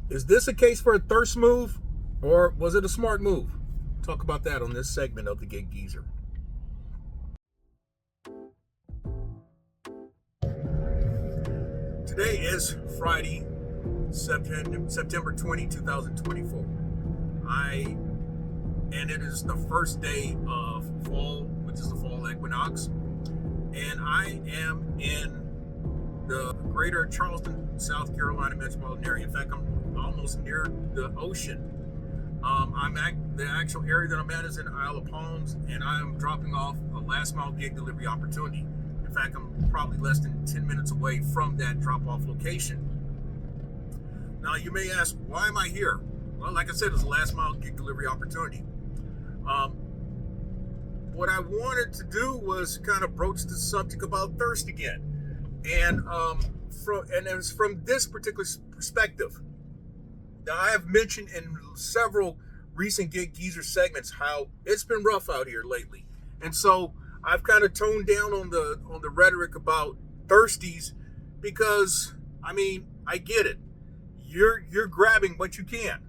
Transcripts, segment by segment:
Is this a case for a thirst move, or was it a smart move? Talk about that on this segment of the Gig Geezer. Today is Friday, September 20, 2024. And it is the first day of fall, which is the fall equinox. And I am in the greater Charleston, South Carolina metropolitan area. In fact, I'm almost near the ocean. The actual area that I'm at is in Isle of Palms, and I am dropping off a last mile gig delivery opportunity. In fact, I'm probably less than 10 minutes away from that drop-off location. Now, you may ask, why am I here? Well, like I said, it's a last mile gig delivery opportunity. What I wanted to do was kind of broach the subject about thirst again. And it was from this particular perspective. Now, I have mentioned in several recent Gig Geezer segments how it's been rough out here lately. And so I've kind of toned down on the rhetoric about thirsties because, I mean, I get it. You're grabbing what you can.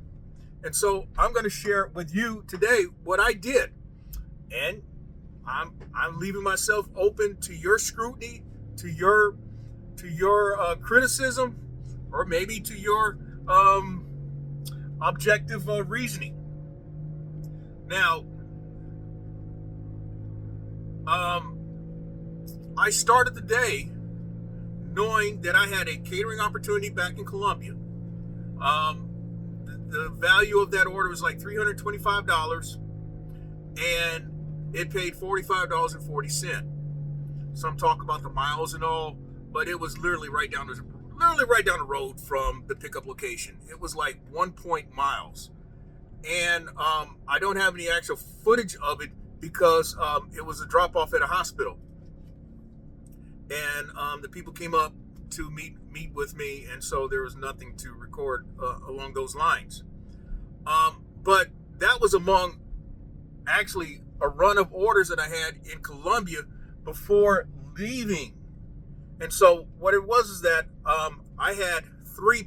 And so I'm going to share with you today what I did. And I'm leaving myself open to your scrutiny, to your criticism, or maybe to your objective reasoning. Now, I started the day knowing that I had a catering opportunity back in Columbia. The value of that order was like $325, and it paid $45.40. Some talk about the miles and all, but it was literally right down the road from the pickup location. It was like 1 point miles, and I don't have any actual footage of it because it was a drop off at a hospital, and the people came up to meet with me, and so there was nothing to record along those lines. But that was among actually a run of orders that I had in Columbia before leaving. And so what it was is that I had three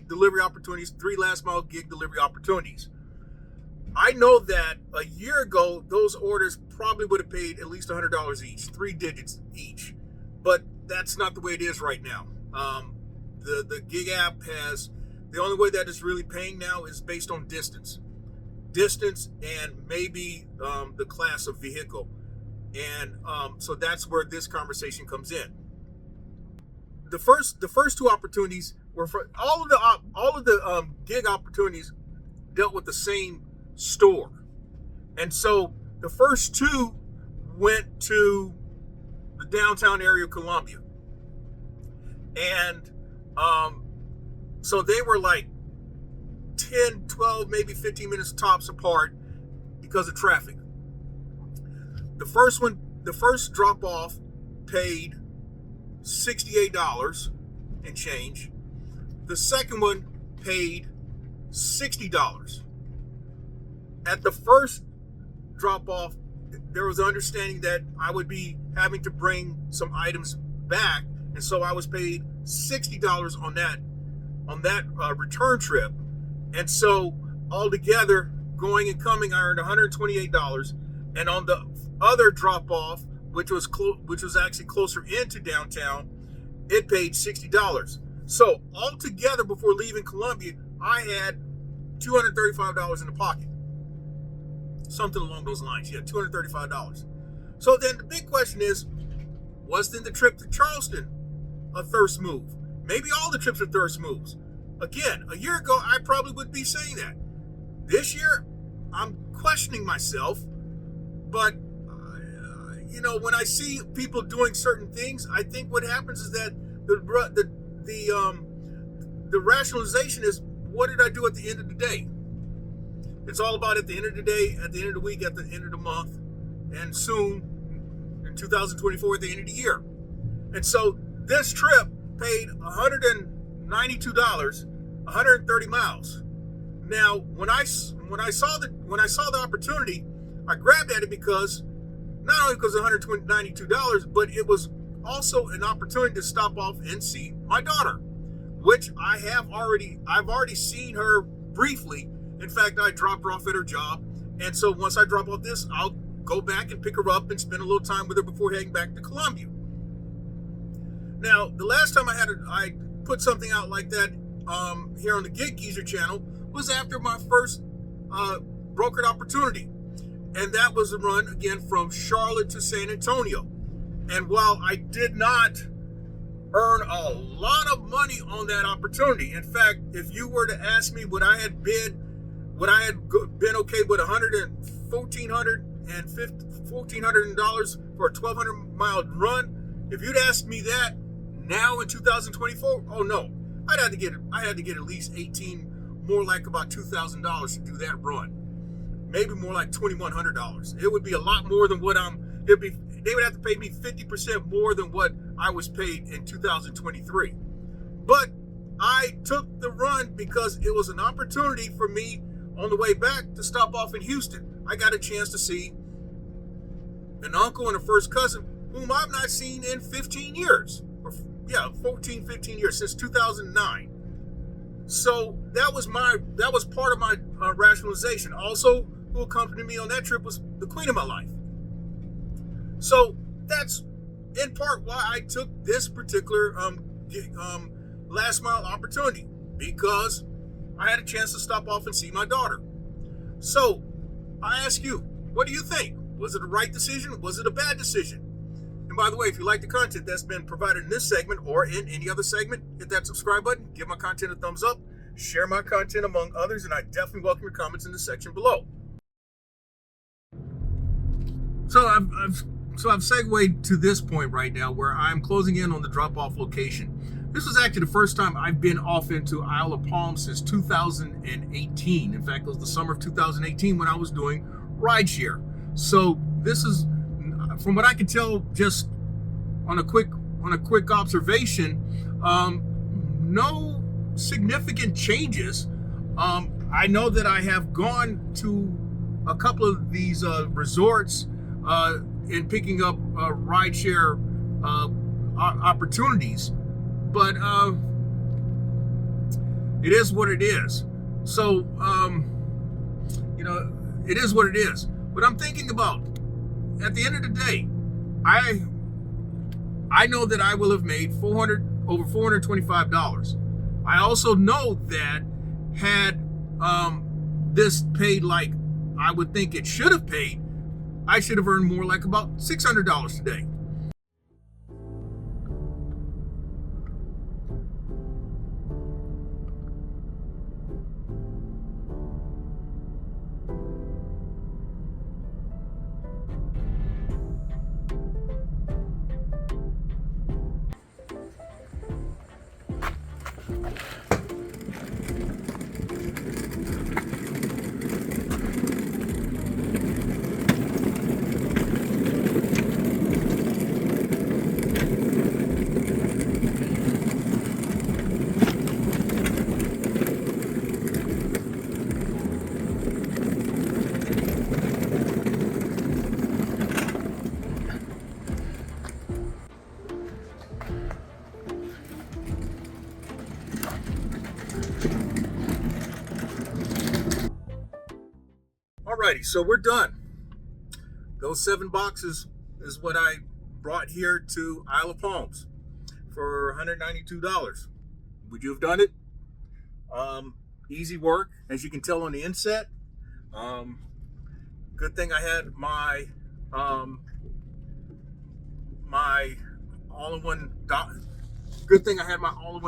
delivery opportunities, 3 last mile gig delivery opportunities. I know that a year ago, those orders probably would have paid at least $100 each, 3 digits each. But that's not the way it is right now. The gig app has, the only way that it's really paying now is based on distance and maybe the class of vehicle. And so that's where this conversation comes in. The first 2 opportunities were for all of the gig opportunities dealt with the same store. And so the first 2 went to the downtown area of Columbia. And so they were like 10, 12, maybe 15 minutes tops apart because of traffic. The first drop off paid $68 and change. The second one paid $60. At the first drop off, there was an understanding that I would be having to bring some items back, and so I was paid $60 on that return trip. And so altogether, going and coming, I earned $128. And on the other drop off, which was actually closer into downtown, it paid $60. So altogether, before leaving Columbia, I had $235 in the pocket. Something along those lines. Yeah, $235. So then the big question is, was then the trip to Charleston a thirst move? Maybe all the trips are thirst moves. Again, a year ago, I probably would be saying that. This year, I'm questioning myself. But, when I see people doing certain things, I think what happens is that the rationalization is, what did I do at the end of the day? It's all about at the end of the day, at the end of the week, at the end of the month, and soon, in 2024, at the end of the year. And so this trip paid $192, 130 miles. Now, when I saw the opportunity, I grabbed at it because not only because of $192, but it was also an opportunity to stop off and see my daughter. which I've already seen her briefly. In fact, I dropped her off at her job. And so once I drop off this, I'll go back and pick her up and spend a little time with her before heading back to Columbia. Now, the last time I put something out like that here on the Gig Geezer channel was after my first brokered opportunity. And that was a run, again, from Charlotte to San Antonio. And while I did not earn a lot of money on that opportunity, in fact, if you were to ask me would I had been okay with $1,400 for a 1,200-mile run, if you'd asked me that now in 2024, oh no, I had to get at least 18, more like about $2,000 to do that run. Maybe more like $2,100. It would be a lot more than what they would have to pay me 50% more than what I was paid in 2023. But I took the run because it was an opportunity for me on the way back to stop off in Houston. I got a chance to see an uncle and a first cousin whom I've not seen in 15 years. 15 years, since 2009. So that was part of my rationalization. Also, who accompanied me on that trip was the queen of my life. So that's in part why I took this particular last mile opportunity, because I had a chance to stop off and see my daughter. So I ask you, what do you think? Was it a right decision? Was it a bad decision? And by the way, if you like the content that's been provided in this segment or in any other segment, hit that subscribe button, give my content a thumbs up, share my content among others, and I definitely welcome your comments in the section below. So I've segued to this point right now where I'm closing in on the drop-off location. This was actually the first time I've been off into Isle of Palms since 2018. In fact, it was the summer of 2018 when I was doing rideshare. So this is, from what I can tell, just on a quick observation, no significant changes. I know that I have gone to a couple of these resorts in picking up rideshare opportunities, but it is what it is. So it is what it is. But I'm thinking about, at the end of the day, I know that I will have made over $425. I also know that had this paid like I would think it should have paid, I should have earned more, like about $600 today. Alrighty, so we're done. Those 7 boxes is what I brought here to Isle of Palms for $192. Would you have done it? Easy work, as you can tell on the inset. Good thing I had my my all-in-one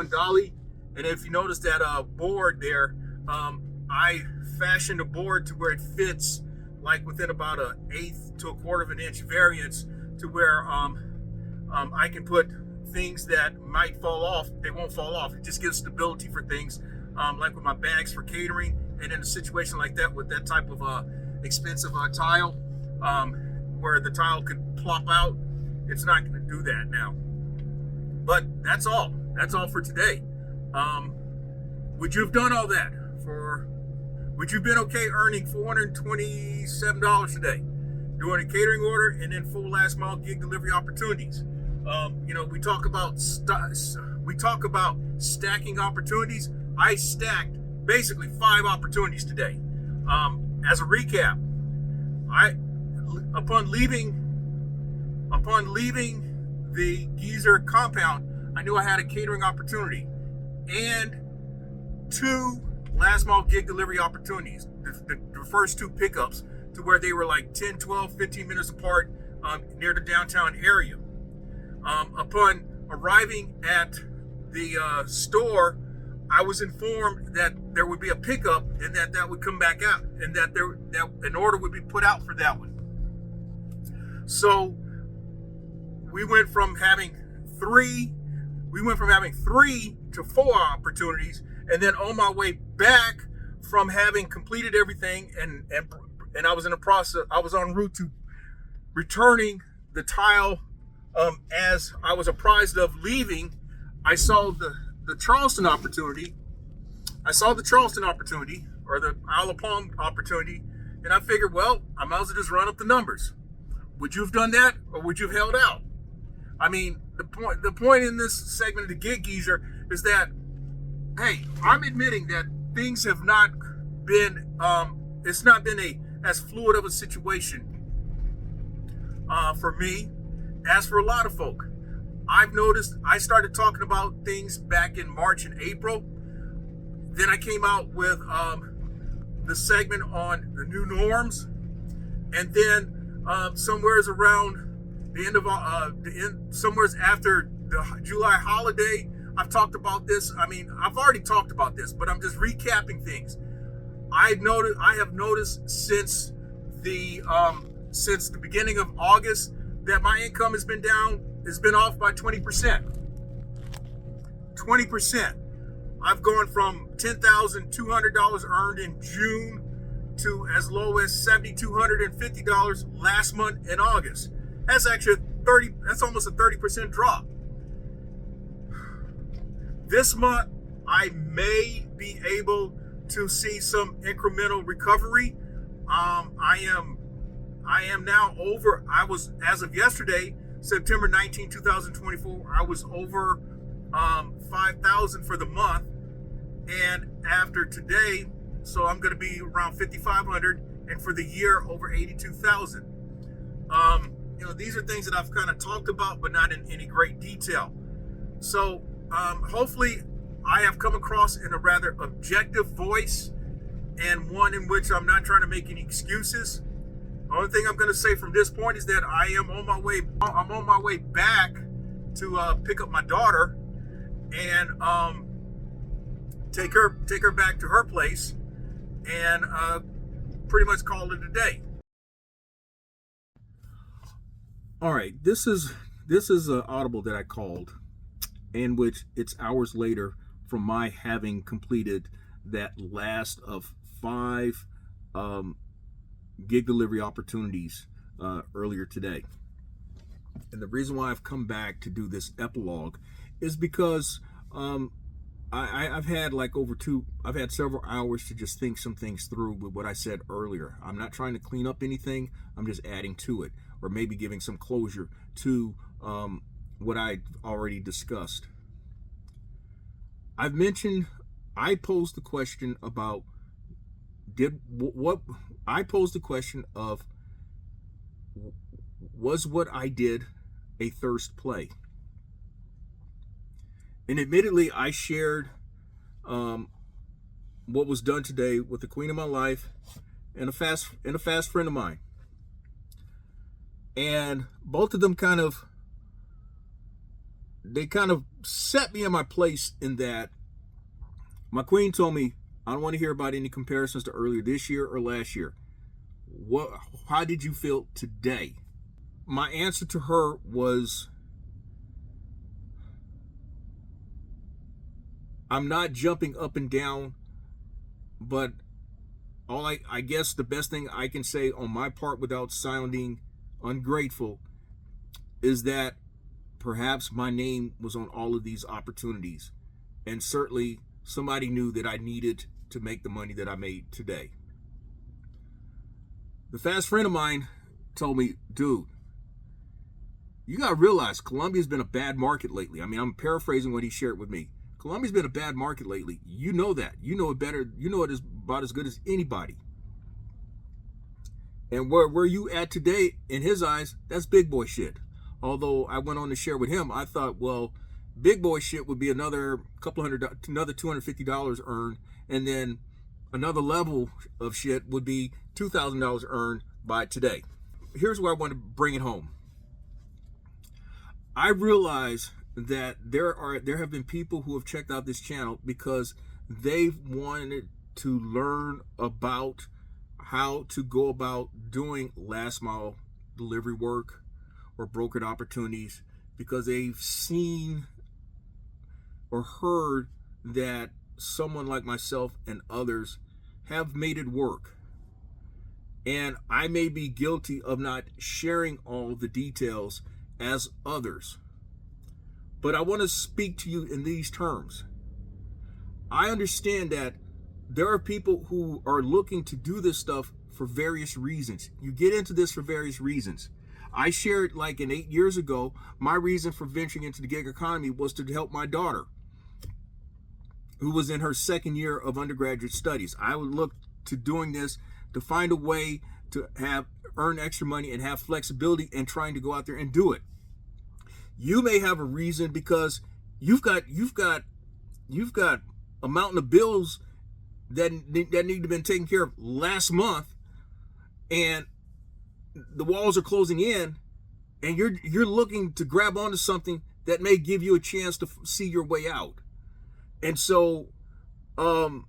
dolly. And if you notice that board there, I fashioned a board to where it fits like within about 1/8 to 1/4 of an inch variance, to where I can put things that might fall off. They won't fall off. It just gives stability for things like with my bags for catering. And in a situation like that, with that type of expensive tile, where the tile could plop out, it's not going to do that now. But that's all. That's all for today. Would you have done all that would you have been okay earning $427 today, doing a catering order and then full last mile gig delivery opportunities? We talk about stacking opportunities, I stacked basically 5 opportunities today. As a recap, upon leaving the Geezer compound, I knew I had a catering opportunity and 2 last mile gig delivery opportunities. The first 2 pickups to where they were like 10, 12, 15 minutes apart, near the downtown area. Upon arriving at the store, I was informed that there would be a pickup and that would come back out, and that an order would be put out for that one. So we went from having 3 to 4 opportunities, and then on my way back from having completed everything, and I was in the process, I was en route to returning the tile. As I was apprised of leaving, I saw the Charleston opportunity. Or the Isle of Palm opportunity, and I figured, well, I might as well just run up the numbers. Would you have done that, or would you have held out? I mean, the point in this segment of the Gig Geezer is that, hey, I'm admitting that things have not been, it's not been as fluid of a situation for me as for a lot of folk. I've noticed I started talking about things back in March and April. Then I came out with the segment on the new norms, and then somewheres around the end of somewheres after the July holiday, I've talked about this. I mean, I've already talked about this, but I'm just recapping things. I have noticed since the beginning of August that my income has been off by 20%. 20%. I've gone from $10,200 earned in June to as low as $7,250 last month in August. That's actually that's almost a 30% drop. This month, I may be able to see some incremental recovery. I am now over, as of yesterday, September 19, 2024, I was over 5,000 for the month. And after today, so I'm going to be around 5,500, and for the year, over 82,000. These are things that I've kind of talked about, but not in any great detail. So hopefully I have come across in a rather objective voice, and one in which I'm not trying to make any excuses. The only thing I'm going to say from this point is that I'm on my way back to pick up my daughter and take her back to her place, and pretty much call it a day. All right, this is an audible that I called, in which it's hours later from my having completed that last of 5 gig delivery opportunities earlier today. And the reason why I've come back to do this epilogue is because I've had I've had several hours to just think some things through with what I said earlier. I'm not trying to clean up anything. I'm just adding to it, or maybe giving some closure to what I already discussed. I posed the question about was what I did a thirst play? And admittedly, I shared what was done today with the queen of my life and a fast friend of mine. And both of them kind of set me in my place, in that my queen told me, I don't want to hear about any comparisons to earlier this year or last year. How did you feel today? My answer to her was, I'm not jumping up and down, but I guess the best thing I can say on my part without sounding ungrateful is that perhaps my name was on all of these opportunities, and certainly somebody knew that I needed to make the money that I made today. The fast friend of mine told me, dude, you got to realize Columbia's been a bad market lately. I mean, I'm paraphrasing what he shared with me. Colombia's been a bad market lately. You know that. You know it better. You know it is about as good as anybody. And where you at today, in his eyes, that's big boy shit. Although I went on to share with him, I thought, well, big boy shit would be another $250 earned, and then another level of shit would be $2,000 earned by today. Here's where I want to bring it home. I realize that there have been people who have checked out this channel because they've wanted to learn about how to go about doing last mile delivery work or brokered opportunities, because they've seen or heard that someone like myself and others have made it work. And I may be guilty of not sharing all the details as others. But I want to speak to you in these terms. I understand that there are people who are looking to do this stuff for various reasons. You get into this for various reasons. I shared like 8 years ago, my reason for venturing into the gig economy was to help my daughter, who was in her second year of undergraduate studies. I would look to doing this to find a way to earn extra money and have flexibility and trying to go out there and do it. You may have a reason because you've got a mountain of bills that need to have been taken care of last month, and the walls are closing in, and you're looking to grab onto something that may give you a chance to see your way out. And so you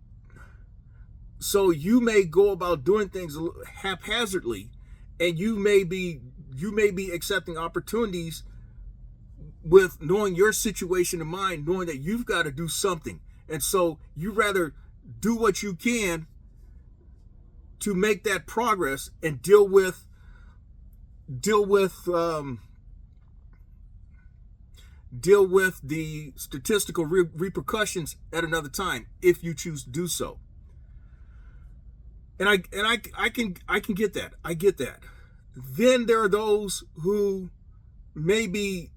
may go about doing things haphazardly, and you may be accepting opportunities with knowing your situation in mind, knowing that you've got to do something. And so you rather do what you can to make that progress and deal with the statistical repercussions at another time if you choose to do so. And I can get that. I get that. Then there are those who may be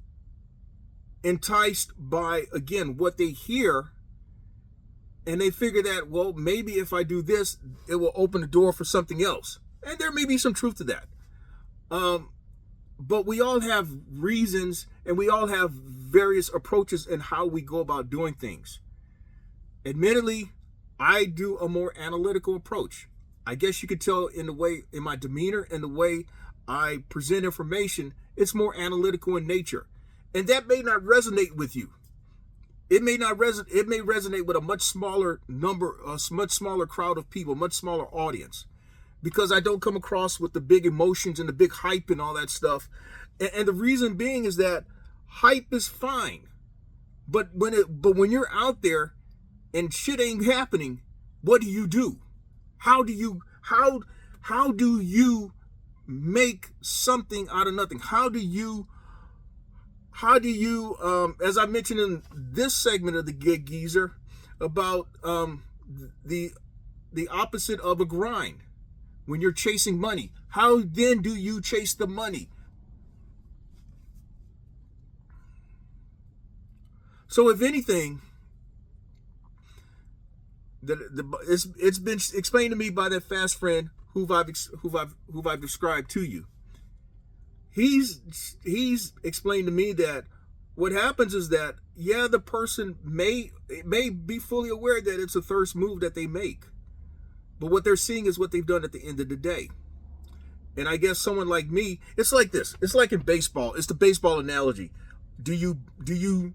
enticed by, again, what they hear, and they figure that, well, maybe if I do this, it will open the door for something else. And there may be some truth to that. But we all have reasons, and we all have various approaches in how we go about doing things. Admittedly, I do a more analytical approach. I guess you could tell in my demeanor and the way I present information, it's more analytical in nature. And that may not resonate with you. It may resonate with a much smaller crowd of people, much smaller audience, because I don't come across with the big emotions and the big hype and all that stuff. And the reason being is that hype is fine, but when you're out there and shit ain't happening, what do you do? How do you make something out of nothing? How do you, as I mentioned in this segment of the Gig Geezer, about the opposite of a grind, when you're chasing money, how then do you chase the money? So if anything, it's been explained to me by that fast friend who I've described to you. He's explained to me that what happens is that, yeah, the person may be fully aware that it's a first move that they make, but what they're seeing is what they've done at the end of the day. And I guess someone like me, it's like this. It's like in baseball. It's the baseball analogy. Do you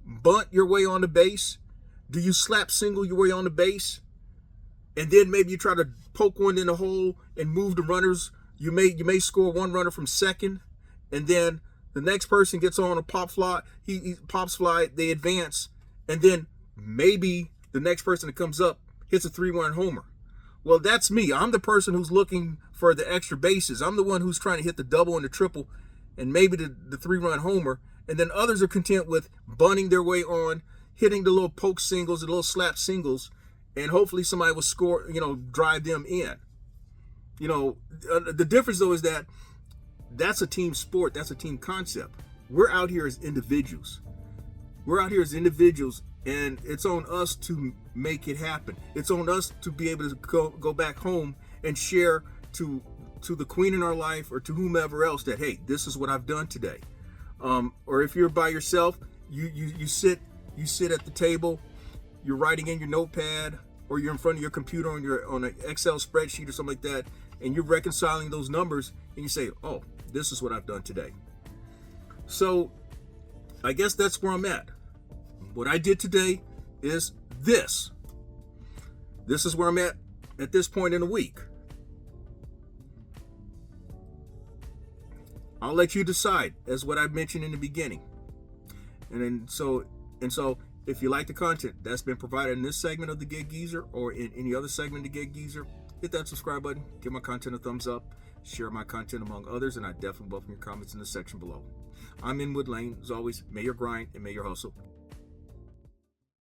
bunt your way on the base? Do you slap single your way on the base? And then maybe you try to poke one in the hole and move the runners. You may score one runner from second, and then the next person gets on a pop fly. He pops fly. They advance, and then maybe the next person that comes up hits a 3-run homer. Well, that's me. I'm the person who's looking for the extra bases. I'm the one who's trying to hit the double and the triple, and maybe the 3-run homer. And then others are content with bunting their way on, hitting the little poke singles, the little slap singles, and hopefully somebody will score, drive them in. The difference though is that that's a team sport. That's a team concept. We're out here as individuals. And it's on us to make it happen. It's on us to be able to go back home and share to the queen in our life, or to whomever else, that, hey, this is what I've done today. Or if you're by yourself, you sit at the table, you're writing in your notepad, or you're in front of your computer on an Excel spreadsheet or something like that, and you're reconciling those numbers, and you say, oh, this is what I've done today. So I guess that's where I'm at. What I did today is this. This is where I'm at this point in the week. I'll let you decide, as what I mentioned in the beginning. And so if you like the content that's been provided in this segment of the Gig Geezer, or in any other segment of the Gig Geezer, hit that subscribe button, give my content a thumbs up, share my content among others, and I definitely welcome your comments in the section below. I'm Inwood Lane. As always, may your grind and may your hustle